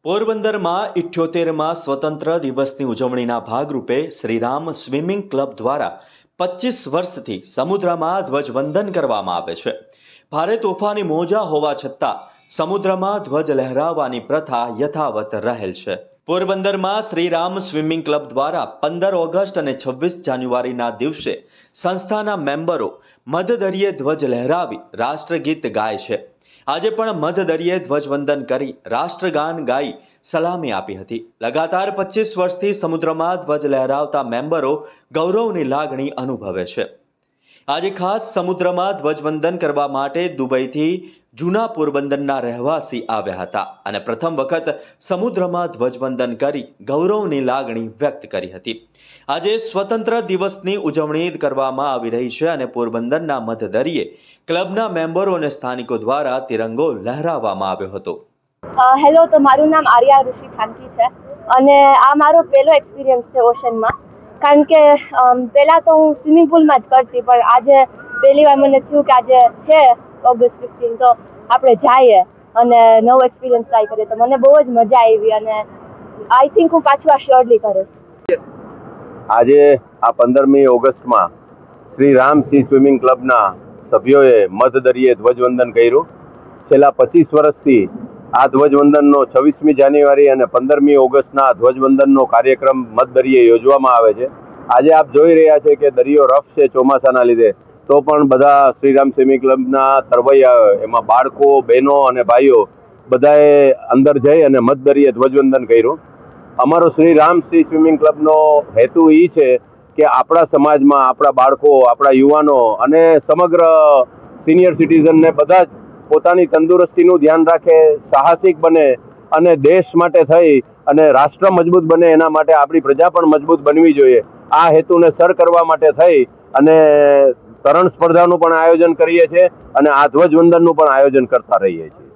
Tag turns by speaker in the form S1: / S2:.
S1: પોરબંદરમાં 78મા સ્વતંત્ર દિવસની ઉજવણીના ભાગરૂપે શ્રીરામ સ્વિમિંગ ક્લબ દ્વારા 25 વર્ષથી સમુદ્રમાં ધ્વજવંદન કરવામાં આવે છે. ભારે તોફાની મોજા હોવા છતાં સમુદ્રમાં ધ્વજ લહેરાવવાની પ્રથા યથાવત રહેલ છે. પોરબંદરમાં શ્રીરામ સ્વિમિંગ ક્લબ દ્વારા 15 ઓગસ્ટ અને 26 જાન્યુઆરીના દિવસે સંસ્થાના મેમ્બરો મધદરિયે ધ્વજ લહેરાવી રાષ્ટ્રગીત ગાય છે. આજે પણ મધદરિયે ધ્વજવંદન કરી રાષ્ટ્રગાન ગાઈ સલામી આપી હતી. લગાતાર 25 વર્ષથી સમુદ્રમાં ધ્વજ લહેરાવતા મેમ્બરો ગૌરવની લાગણી અનુભવે છે. આજે ખાસ સમુદ્રમાં ધ્વજવંદન કરવા માટે દુબઈથી જૂના પોરબંદરના રહેવાસી આવ્યા હતા અને પ્રથમ વખત સમુદ્રમાં ધ્વજવંદન કરી ગૌરવની લાગણી વ્યક્ત કરી હતી. આજે સ્વતંત્ર દિવસની ઉજવણી કરવામાં આવી રહી છે અને પોરબંદરના મધદરિયે ક્લબના મેમ્બરો અને સ્થાનિકો દ્વારા તિરંગો લહેરાવવામાં આવ્યો હતો.
S2: હેલો, તો મારું નામ આર્યા ઋષિ ખાનકી છે અને આ મારો પહેલો એક્સપિરિયન્સ છે ઓશનમાં. કારણ કે પહેલાં તો હું સ્વિમિંગ પુલમાં જ કરતી, પણ આજે પહેલી વાર મને થયું કે આજે છે ઓગસ્ટ 15 તો આપણે જઈએ અને નવો એક્સપિરિયન્સ ટ્રાય કરીએ. તો મને બહુ જ મજા આવી અને આઈ થિંક હું પાછું આ શ્યોરલી કરીશ.
S3: આજે આ 15મી ઓગસ્ટમાં શ્રી રામ સી સ્વિમિંગ ક્લબના સભ્યોએ મધદરિયે ધ્વજવંદન કર્યું. છેલ્લા 25 વર્ષથી આ ધ્વજવંદનનો 26મી જાન્યુઆરી અને 15મી ઓગસ્ટના ધ્વજવંદનનો કાર્યક્રમ મધદરિયે યોજવામાં આવે છે. આજે આપ જોઈ રહ્યા છે કે દરિયો રફ છે ચોમાસાના લીધે, તો પણ બધા શ્રીરામ સ્વિમિંગ ક્લબના તરવૈયાઓ, એમાં બાળકો, બહેનો અને ભાઈઓ બધાએ અંદર જઈ અને મધદરિયે ધ્વજવંદન કર્યું. અમારો શ્રી રામ શ્રી સ્વિમિંગ ક્લબનો હેતુ એ છે કે આપણા સમાજમાં આપણા બાળકો, આપણા યુવાનો અને સમગ્ર સિનિયર સિટીઝનને બધા જ પોતાની તંદુરસ્તીનું ધ્યાન રાખે, સાહસિક બને અને દેશ માટે થઈ અને રાષ્ટ્ર મજબૂત બને, એના માટે આપણી પ્રજા પણ મજબૂત બનવી જોઈએ. આ હેતુને સર કરવા માટે થઈ અને તરણ સ્પર્ધાનું પણ આયોજન કરીએ છીએ અને આ ધ્વજવંદનનું પણ આયોજન કરતા રહીએ છીએ.